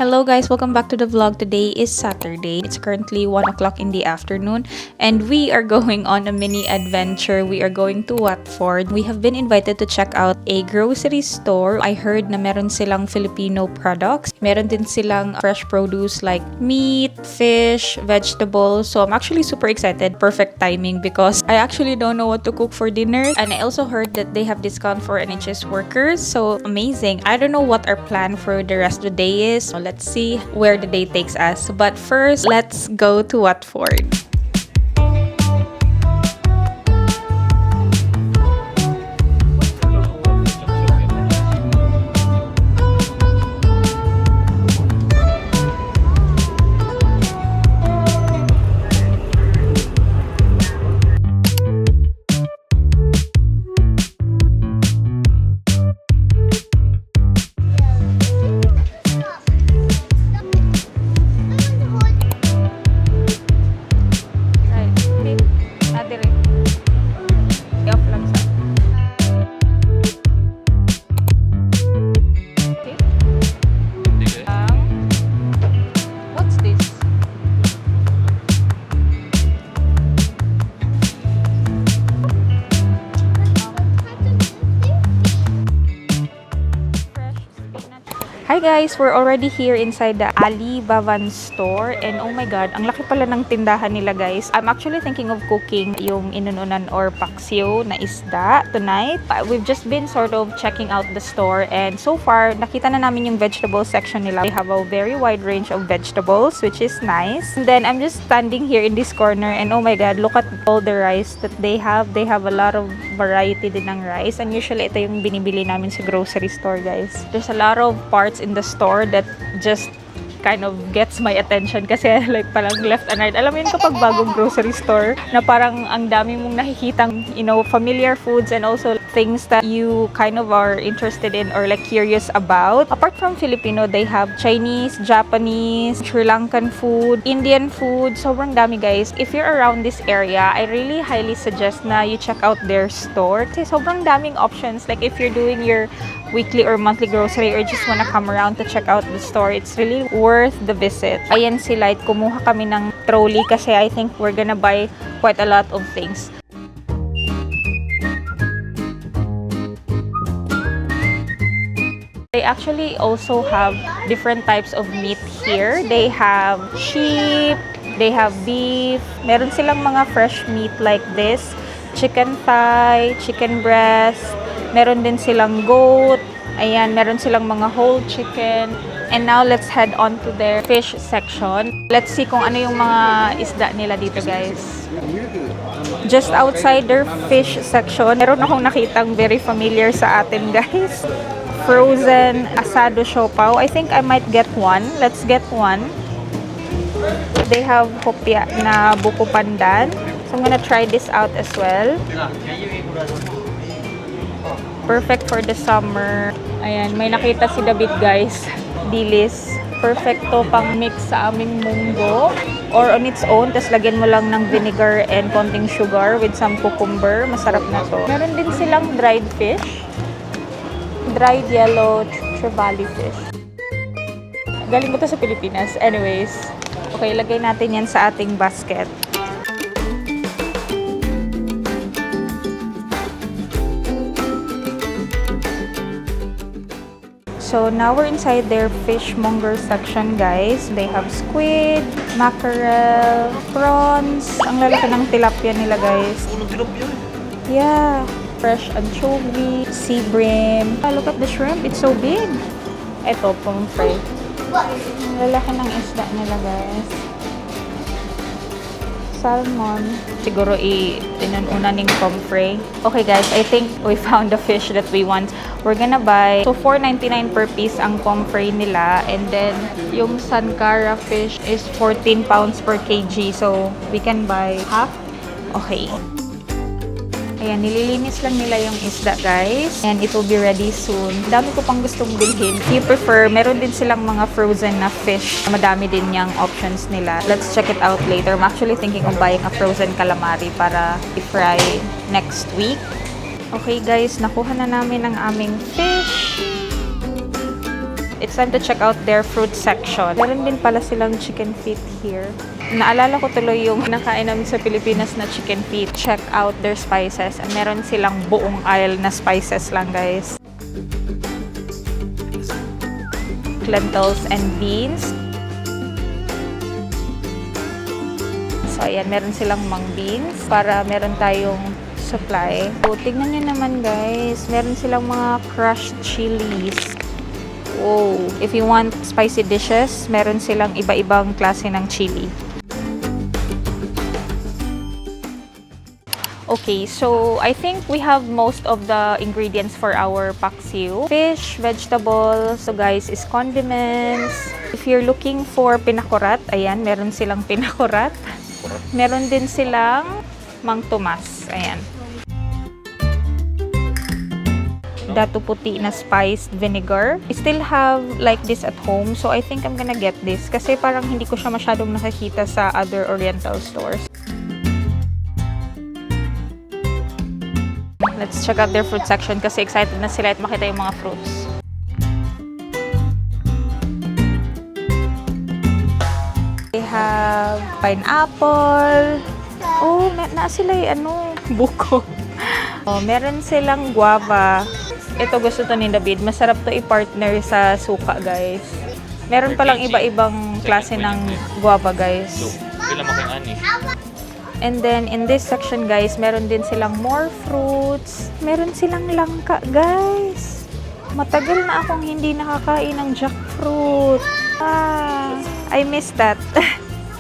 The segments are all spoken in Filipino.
Hello guys, welcome back to the vlog. Today is Saturday. It's currently 1 o'clock in the afternoon and we are going on a mini adventure. We are going to Watford. We have been invited to check out a grocery store. I heard na meron silang Filipino products. Meron din silang fresh produce like meat, fish, vegetables. So I'm actually super excited. Perfect timing because I actually don't know what to cook for dinner. And I also heard that they have discount for NHS workers. So amazing. I don't know what our plan for the rest of the day is. So let's see where the day takes us. But first, let's go to Watford. Hi guys! We're already here inside the Ali Bavan store and oh my god, ang laki pala ng tindahan nila guys. I'm actually thinking of cooking yung inununan or paksiw na isda tonight. We've just been sort of checking out the store and so far, nakita na namin yung vegetable section nila. They have a very wide range of vegetables which is nice. And then I'm just standing here in this corner and oh my god, look at all the rice that they have. They have a lot of variety din ng rice and usually ito yung binibili namin sa grocery store guys. There's a lot of parts in the store that just kind of gets my attention kasi like parang left and right. Alam mo yun kapag bagong grocery store na parang ang dami mong nakikitang, you know, familiar foods and also things that you kind of are interested in or like curious about. Apart from Filipino, they have Chinese, Japanese, Sri Lankan food, Indian food. Sobrang dami guys. If you're around this area, I really highly suggest na you check out their store kasi sobrang daming options. Like if you're doing your weekly or monthly grocery or just wanna come around to check out the store, it's really worth the visit. Ayan si Light, kumuha kami ng trolley kasi I think we're gonna buy quite a lot of things. They actually also have different types of meat here. They have sheep, they have beef, meron silang mga fresh meat like this, chicken thigh, chicken breast, meron din silang goat, ayan, meron silang mga whole chicken. And now, let's head on to their fish section. Let's see kung ano yung mga isda nila dito, guys. Just outside their fish section, meron akong nakitang very familiar sa atin, guys. Frozen asado siopaw. I think I might get one. Let's get one. They have hopya na buko pandan. So, I'm gonna try this out as well. Perfect for the summer. Ayan, may nakita si David guys. Dilis. Perfect to pang mix sa aming munggo. Or on its own, tas lagyan mo lang ng vinegar and konting sugar with some cucumber. Masarap na to. Meron din silang dried fish. Dried yellow trevally fish. Galing ko to sa Pilipinas. Anyways, okay, lagay natin yan sa ating basket. So now we're inside their fishmonger section, guys. They have squid, mackerel, prawns. Ang lalaki ng tilapia nila, guys. Yeah, fresh anchovy, sea bream. Oh, look at the shrimp. It's so big. Ito, pomfret. Ang lalaki ng isda nila, guys. Salmon. Siguro tinanuna ning pomfret. Okay guys, I think we found the fish that we want. We're gonna buy. So, $4.99 per piece ang pomfret nila. And then, yung Sankara fish is 14 pounds per kg. So, we can buy half. Okay. Ayan, nililinis lang nila yung isda, guys. And it will be ready soon. Dami ko pang gustong bilhin. If you prefer, meron din silang mga frozen na fish. Madami din yung options nila. Let's check it out later. I'm actually thinking of buying a frozen calamari para i-fry next week. Okay, guys, nakuha na namin ang aming fish. It's time to check out their fruit section. Meron din pala silang chicken feet here. Naalala ko tuloy yung nakain namin sa Pilipinas na chicken feet. Check out their spices. And meron silang buong aisle na spices lang, guys. Lentils and beans. So, ayan, meron silang mung beans para meron tayong supply. So, tignan nyo naman, guys. Meron silang mga crushed chilies. Wow! If you want spicy dishes, meron silang iba-ibang klase ng chili. Okay, so I think we have most of the ingredients for our paksiw. Fish, vegetables, so guys, is condiments. If you're looking for pinakurat, ayan, meron silang pinakurat. Meron din silang mang tomas, ayan. Dato puti na spiced vinegar. I still have like this at home, so I think I'm gonna get this kasi parang hindi ko siya masyadong nakikita sa other oriental stores. Let's check out their fruit section kasi excited na sila at makita yung mga fruits. They have pineapple. Oh, na sila yung buko. Oh, meron silang guava. Ito gusto to ni David. Masarap to i-partner sa suka, guys. Meron palang iba-ibang klase ng guava, guys. And then, in this section, guys, meron din silang more fruits. Meron silang langka, guys. Matagal na akong hindi nakakain ng jackfruit. Ah, I miss that.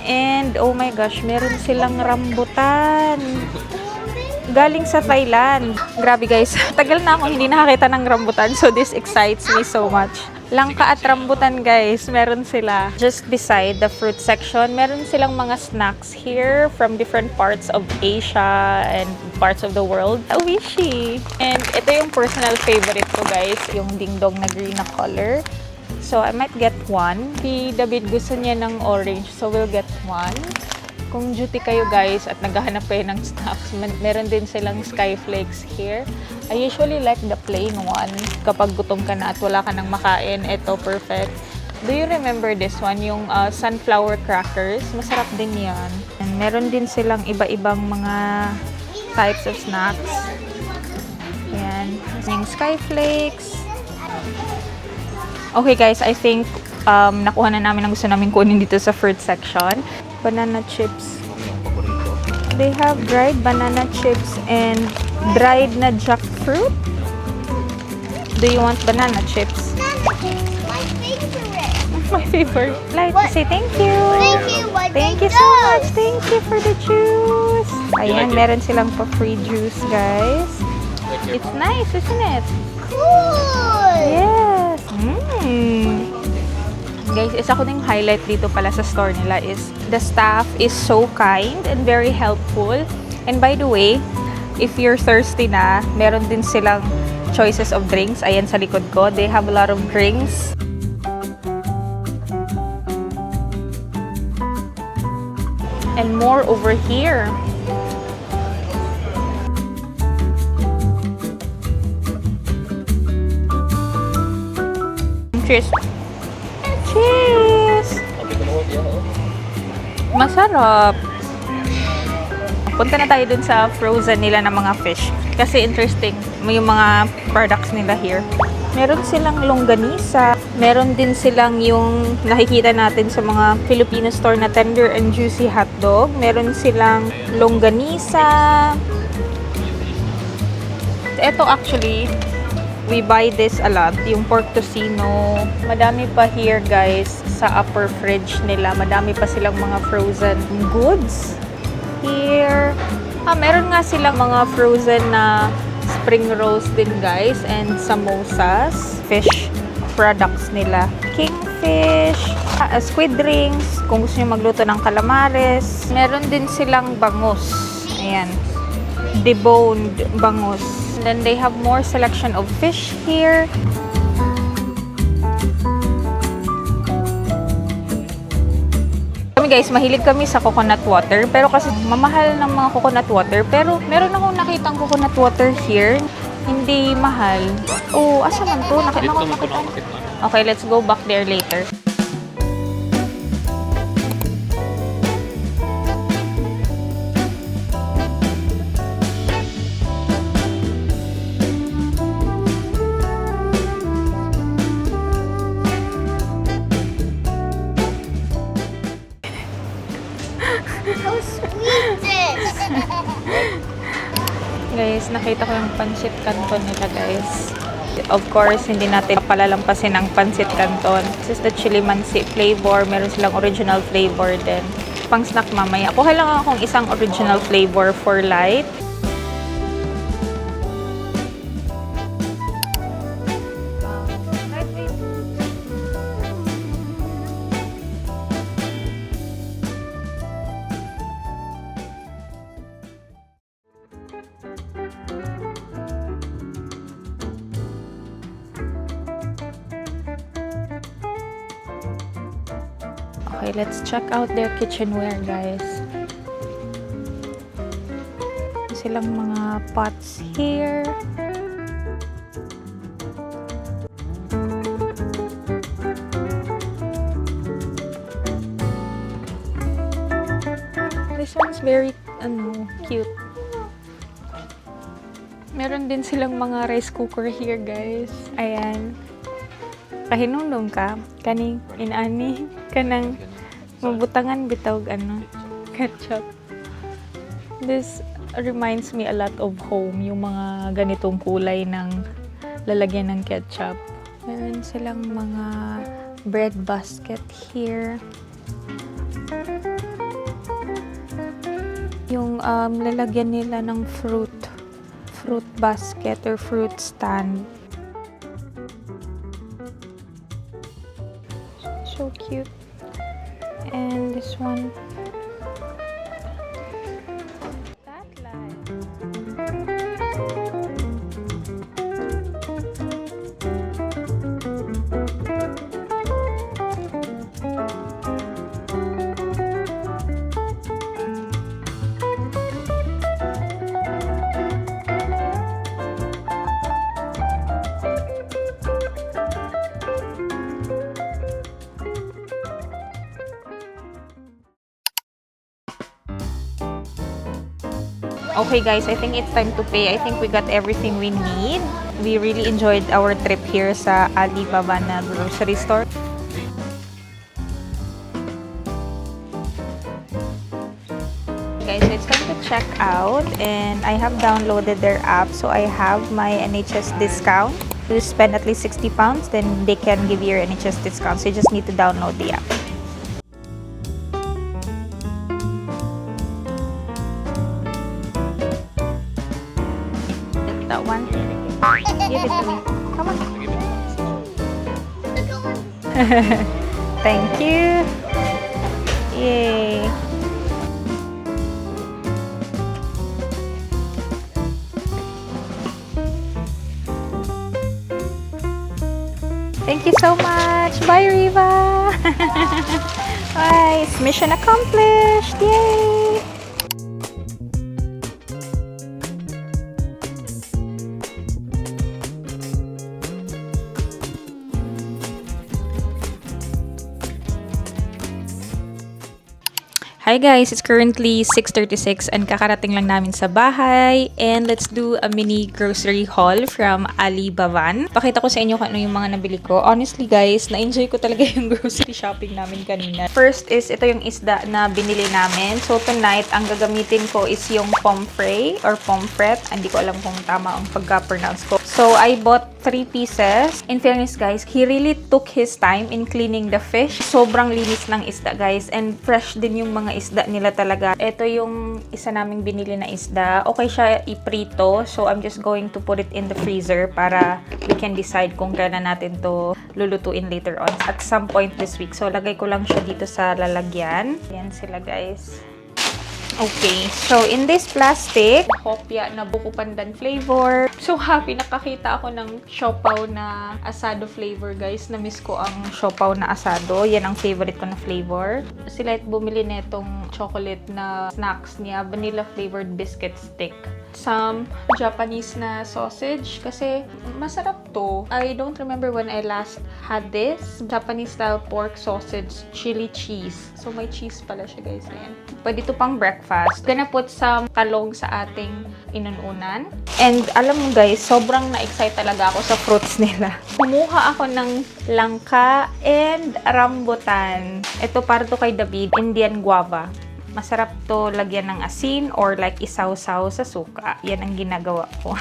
And, oh my gosh, meron silang rambutan. Galing sa Thailand. Grabe, guys. Tagal na akong hindi nakakita ng rambutan, so this excites me so much. Langka at rambutan, guys, meron sila. Just beside the fruit section, meron silang mga snacks here from different parts of Asia and parts of the world. Oishi! And ito yung personal favorite ko, guys, yung dingdong na green na color. So, I might get one. Si David gusto niya ng orange, so we'll get one. Kung duty kayo, guys, at naghahanap kayo ng snacks, meron din silang skyflakes here. I usually like the plain one. Kapag gutom ka na at wala ka nang makain, ito, perfect. Do you remember this one? Yung sunflower crackers. Masarap din yan. And meron din silang iba-ibang mga types of snacks. Ayan. Yung skyflakes. Okay, guys, I think nakuha na namin ang gusto namin kunin dito sa fruit section. Banana chips. They have dried banana chips and dried na jackfruit. Do you want banana chips? My favorite. My favorite. Like to say thank you. Thank you. Thank you so much. Thank you for the juice. Ayan, meron silang pa free juice, guys. It's nice, isn't it? Cool. Yes. Guys, isa ko ding highlight dito pala sa store nila is the staff is so kind and very helpful. And by the way, if you're thirsty na, meron din silang choices of drinks. Ayan sa likod ko. They have a lot of drinks. And more over here. Cheers! Cheers! Masarap! Punta na tayo dun sa frozen nila ng mga fish. Kasi interesting yung mga products nila here. Meron silang longganisa. Meron din silang yung nakikita natin sa mga Filipino store na tender and juicy hotdog. Meron silang longganisa. Ito actually, we buy this a lot. Yung pork tocino. Madami pa here, guys, sa upper fridge nila. Madami pa silang mga frozen goods. Here. Meron nga silang mga frozen na spring rolls din, guys. And samosas. Fish products nila. Kingfish. Squid rings. Kung gusto nyo magluto ng calamares. Meron din silang bangus. Ayan. Deboned bangus. And then they have more selection of fish here. Kami, guys, mahilig kami sa coconut water. Pero kasi mamahal ng mga coconut water. Pero meron akong nakitang coconut water here. Hindi mahal. Oh, asa man to? Nakita. Okay, let's go back there later. How sweet this! Guys, nakita ko yung pancit canton nila, guys. Of course, hindi natin palalampasin ang pancit canton. This is the chili mansi flavor. Meron silang original flavor din. Pang snack mamaya. Kuha lang akong isang original flavor for light. Okay, let's check out their kitchenware, guys. Silang mga pots here. This one's very, cute. Meron din silang mga rice cooker here, guys. Ayan. Kahinumdum ka, kaning inani, kanang mabutangan bitawg ketchup. This reminds me a lot of home, yung mga ganitong kulay ng lalagyan ng ketchup. Meron silang mga bread basket here. Yung lalagyan nila ng fruit basket or fruit stand. So cute. And this one. That light. Okay guys, I think it's time to pay. I think we got everything we need. We really enjoyed our trip here sa Alibaba na grocery store. Guys, it's time to check out and I have downloaded their app, so I have my NHS discount. You spend at least 60 pounds, then they can give you your NHS discount. So you just need to download the app. That one. Give it to me. Come on. Thank you. Yay. Thank you so much. Bye, Riva. Bye. Mission accomplished. Yay. Hi guys, it's currently 6:36 and kakarating lang namin sa bahay and let's do a mini grocery haul from Alibaba. Pakita ko sa inyo kung ano yung mga nabili ko. Honestly guys, na-enjoy ko talaga yung grocery shopping namin kanina. First is ito yung isda na binili namin. So tonight, ang gagamitin ko is yung pomfret or pomfret. Hindi ko alam kung tama ang pagka-pronounce ko. So I bought 3 pieces. In fairness guys, he really took his time in cleaning the fish. Sobrang linis ng isda guys and fresh din yung mga isda nila talaga. Ito yung isa naming binili na isda. Okay siya iprito. So I'm just going to put it in the freezer para we can decide kung kailan natin to lulutuin later on at some point this week. So lagay ko lang siya dito sa lalagyan. Yan sila guys. Okay, so in this plastic, hopya na buko pandan flavor. So happy nakakita ako ng siopaw na asado flavor, guys. Na-miss ko ang siopaw na asado. Yan ang favorite ko na flavor. Sila bumili netong chocolate na snacks niya, vanilla flavored biscuit stick. Some Japanese na sausage kasi masarap to. I don't remember when I last had this. Japanese style pork sausage, chili cheese. So may cheese pala siya, guys. Ayan. Pwede to pang breakfast. Gonna put some talong sa ating inununan. And alam mo, guys, sobrang na-excite talaga ako sa fruits nila. Kumuha ako ng langka and rambutan. Ito para to kay David, Indian guava. Masarap to lagyan ng asin or like isaw-saw sa suka. Yan ang ginagawa ko.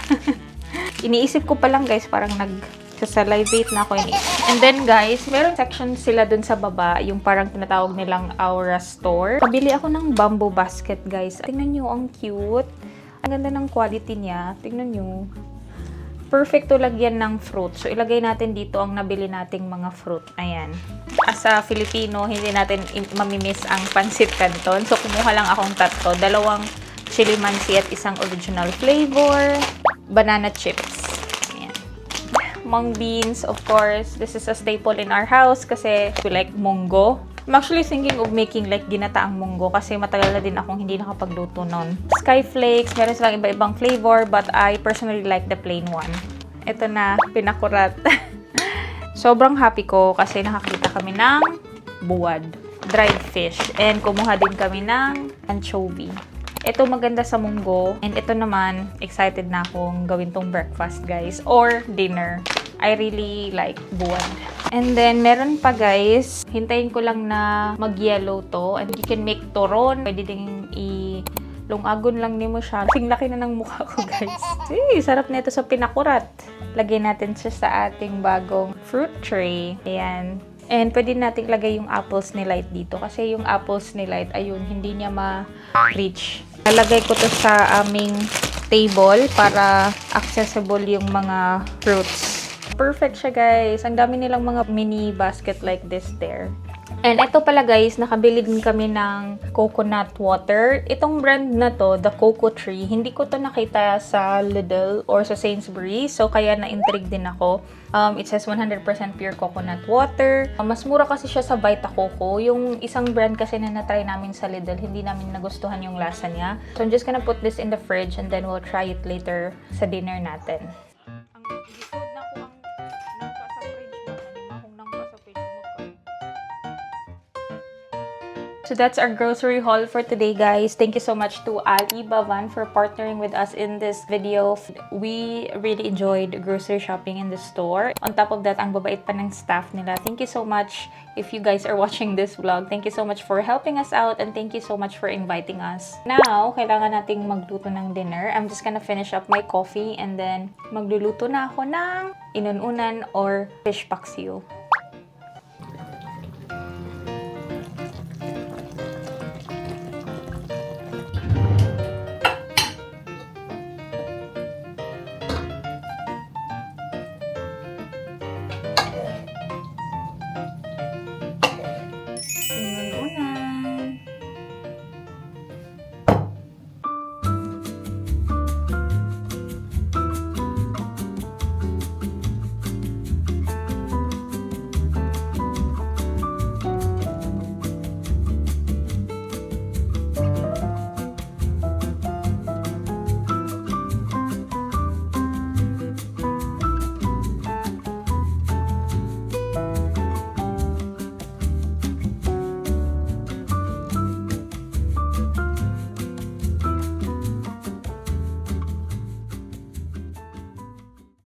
Iniisip ko pa lang, guys, parang nag-salivate na ako. And then, guys, meron section sila dun sa baba, yung parang tinatawag nilang Aura Store. Pabili ako ng bamboo basket, guys. Tingnan nyo, ang cute. Ang ganda ng quality niya. Tingnan nyo. Perfect to lagyan ng fruit. So, ilagay natin dito ang nabili nating mga fruit. Ayan. As a Filipino, hindi natin mamimiss ang pansit canton. So, kumuha lang akong tatlo. 2 chili mansi at isang original flavor. Banana chips. Ayan. Mung beans, of course. This is a staple in our house kasi we like munggo. I'm actually thinking of making like ginataang munggo kasi matagal na din akong hindi nakapagluto nun. Skyflakes, meron silang iba-ibang flavor but I personally like the plain one. Ito na, pinakurat. Sobrang happy ko kasi nakakita kami ng buwad, dried fish, and kumuha din kami ng anchovy. Ito maganda sa munggo, and ito naman, excited na akong gawin tong breakfast, guys, or dinner. I really like buwad. And then, meron pa, guys, hintayin ko lang na mag-yellow to, and you can make toron. Pwede ding lungagon lang nimo siya. Kasing laki na ng mukha ko, guys. Sarap na ito sa pinakurat. Lagyan natin siya sa ating bagong fruit tray. Ayan. And pwede natin ilagay yung apples ni Light dito. Kasi yung apples ni Light, ayun, hindi niya ma-reach. Lalagay ko to sa aming table para accessible yung mga fruits. Perfect siya, guys. Ang dami nilang mga mini basket like this there. And ito pala, guys, nakabili din kami ng coconut water. Itong brand na to, the Coco Tree, hindi ko to nakita sa Lidl or sa Sainsbury's. So, kaya na-intrigue din ako. It says 100% pure coconut water. Mas mura kasi siya sa Vita Coco. Yung isang brand kasi na na-try namin sa Lidl, hindi namin nagustuhan yung lasa niya. So, I'm just gonna put this in the fridge and then we'll try it later sa dinner natin. So that's our grocery haul for today, guys. Thank you so much to Ali Bavan for partnering with us in this video. We really enjoyed grocery shopping in the store. On top of that, ang babait pa ng staff nila. Thank you so much if you guys are watching this vlog. Thank you so much for helping us out and thank you so much for inviting us. Now, kailangan nating magluto ng dinner. I'm just gonna finish up my coffee and then magluluto na ako ng inununan or fish paksiw.